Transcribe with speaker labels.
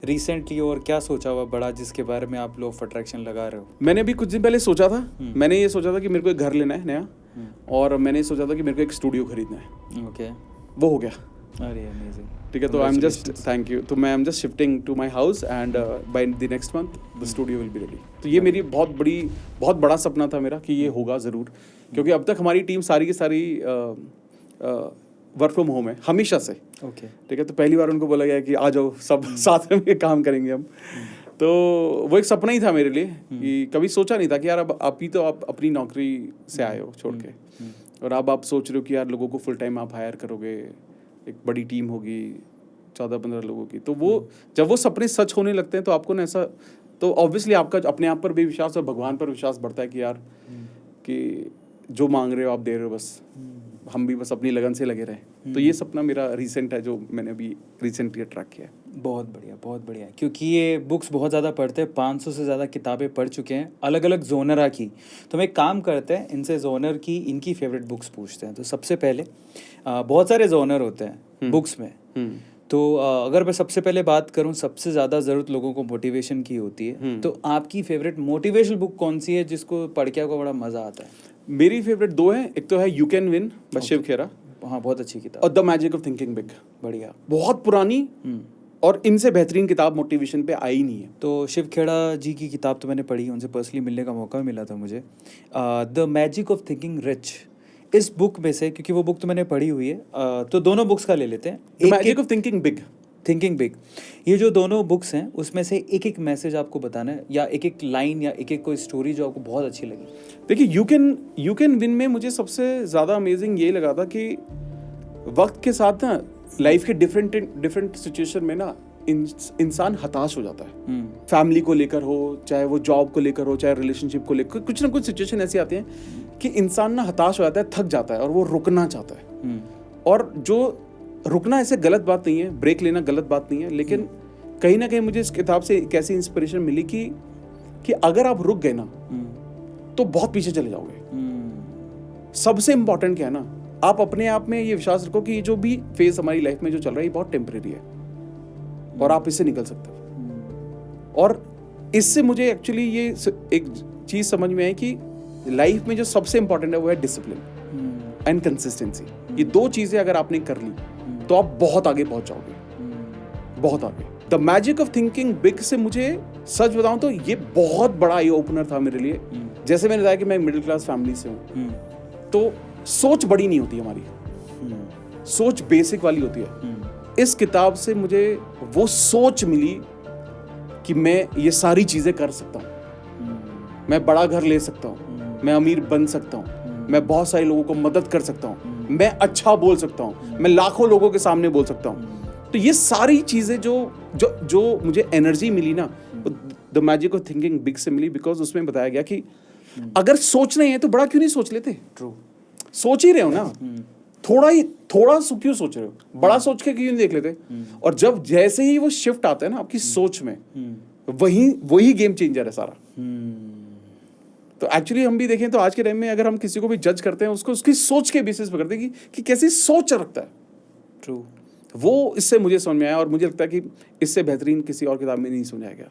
Speaker 1: Recently और क्या सोचा हुआ बड़ा जिसके बारे में आप लो ऑफ अट्रैक्शन लगा रहे हो?
Speaker 2: मैंने भी कुछ दिन पहले सोचा था। मैंने ये सोचा था कि मेरे को एक घर लेना है नया, और मैंने सोचा था कि मेरे को एक स्टूडियो खरीदना है।
Speaker 1: ओके,
Speaker 2: वो हो गया।
Speaker 1: अरे अमेजिंग,
Speaker 2: ठीक है, तो I am just thank you. तो मैं am just shifting to my house and by the next month the studio will be ready. तो ये मेरी बहुत बड़ा सपना था मेरा कि ये होगा ज़रूर, क्योंकि अब तक हमारी टीम सारी की सारी वर्क फ्रॉम होम है हमेशा से।
Speaker 1: ओके,
Speaker 2: ठीक है, तो पहली बार उनको बोला गया कि आ जाओ सब साथ में काम करेंगे हम। तो वो एक सपना ही था मेरे लिए कि कभी सोचा नहीं था कि यार अब आप ही तो आप अपनी नौकरी से आए हो छोड़ के, और अब आप सोच रहे हो कि यार लोगों को फुल टाइम आप हायर करोगे, एक बड़ी टीम होगी 14-15 लोगों की। तो वो जब वो सपने सच होने लगते हैं तो आपको ना ऐसा, तो ऑब्वियसली आपका अपने आप पर भी विश्वास और भगवान पर विश्वास बढ़ता है कि यार कि जो मांग रहे हो आप दे रहे हो, बस हम भी बस अपनी लगन से लगे रहे। तो ये सपना मेरा रिसेंट है जो मैंने अभी रिसेंटली ट्रैक किया है।
Speaker 1: बहुत बढ़िया, बहुत बढ़िया। क्योंकि ये बुक्स बहुत ज़्यादा पढ़ते हैं, 500 से ज़्यादा किताबें पढ़ चुके हैं अलग अलग जोनरा की। तो हम एक काम करते हैं, इनसे जोनर की इनकी फेवरेट बुक्स पूछते हैं। तो सबसे पहले बहुत सारे जोनर होते हैं बुक्स में। तो अगर मैं सबसे पहले बात करूं, सबसे ज़्यादा ज़रूरत लोगों को मोटिवेशन की होती है। तो आपकी फेवरेट मोटिवेशनल बुक कौन सी है जिसको पढ़ के आपको बड़ा मज़ा आता है?
Speaker 2: मेरी फेवरेट 2 है। एक तो है you can win by Shiv Khera,
Speaker 1: हाँ बहुत अच्छी किताब,
Speaker 2: और the magic of thinking big.
Speaker 1: बढ़िया,
Speaker 2: बहुत पुरानी और इनसे बेहतरीन किताब मोटिवेशन पे आई नहीं है।
Speaker 1: तो शिव खेड़ा जी की किताब तो मैंने पढ़ी, उनसे पर्सनली मिलने का मौका मिला था मुझे। The magic of thinking rich, इस बुक में से, क्योंकि वो बुक तो मैंने पढ़ी हुई है, तो दोनों बुक्स का ले लेते हैं।
Speaker 2: The magic of thinking big,
Speaker 1: thinking big, ये जो दोनों बुक्स हैं उसमें से एक एक मैसेज आपको बताना है, या एक एक लाइन या एक एक कोई स्टोरी जो आपको बहुत अच्छी लगी।
Speaker 2: देखिए यू कैन विन में मुझे सबसे ज़्यादा अमेजिंग ये लगा था कि वक्त के साथ ना लाइफ के डिफरेंट सिचुएशन में ना इंसान हताश हो जाता है। फैमिली को लेकर हो, चाहे वो जॉब को लेकर हो, चाहे रिलेशनशिप को लेकर, कुछ ना कुछ सिचुएशन ऐसी आती हैं कि इंसान ना हताश हो जाता है, थक जाता है और वो रुकना चाहता है। और जो रुकना ऐसे गलत बात नहीं है, ब्रेक लेना गलत बात नहीं है, लेकिन कहीं ना कहीं मुझे इस किताब से एक ऐसी इंस्पिरेशन मिली कि अगर आप रुक गए ना तो बहुत पीछे चले जाओगे। सबसे इंपॉर्टेंट क्या है ना, आप अपने आप में ये विश्वास रखो कि ये जो भी फेज हमारी लाइफ में जो चल रहा है ये बहुत टेम्परेरी है और आप इससे निकल सकते हो। और इससे मुझे एक्चुअली ये एक चीज समझ में आई कि लाइफ में जो सबसे इंपॉर्टेंट है वो है डिसिप्लिन एंड कंसिस्टेंसी। ये 2 चीजें अगर आपने कर ली तो आप बहुत आगे पहुंच जाओगे, बहुत आगे। The magic of thinking big से मुझे सच बताऊं तो ये बहुत बड़ा आई ओपनर था मेरे लिए। जैसे मैंने बताया कि मैं मिडिल क्लास फैमिली से हूँ, तो सोच बड़ी नहीं होती हमारी, सोच बेसिक वाली होती है। इस किताब से मुझे वो सोच मिली कि मैं ये सारी चीजें कर सकता हूँ, मैं बड़ा घर ले सकता हूँ, मैं अमीर बन सकता हूँ, मैं बहुत सारे लोगों को मदद कर सकता हूँ, मैं अच्छा बोल सकता हूँ, मैं लाखों लोगों के सामने बोल सकता हूँ। तो ये सारी चीजें जो मुझे एनर्जी मिली ना, the magic of thinking big से मिली, बिकॉज उसमें बताया गया कि अगर सोचना ही है तो बड़ा क्यों नहीं सोच लेते।
Speaker 1: ट्रू,
Speaker 2: सोच ही रहे हो ना, थोड़ा क्यों सोच रहे हो, बड़ा सोच के क्यों नहीं देख लेते। और जब जैसे ही वो शिफ्ट आता है ना आपकी सोच में, वही गेम चेंजर है सारा। तो एक्चुअली हम भी देखें तो आज के टाइम में अगर हम किसी को भी जज करते हैं उसको उसकी सोच के बेसिस पर करते हैं कि कैसी सोच रखता है।
Speaker 1: ट्रू,
Speaker 2: वो इससे मुझे समझ में आया, और मुझे लगता है कि इससे बेहतरीन किसी और किताब में नहीं समझाया गया।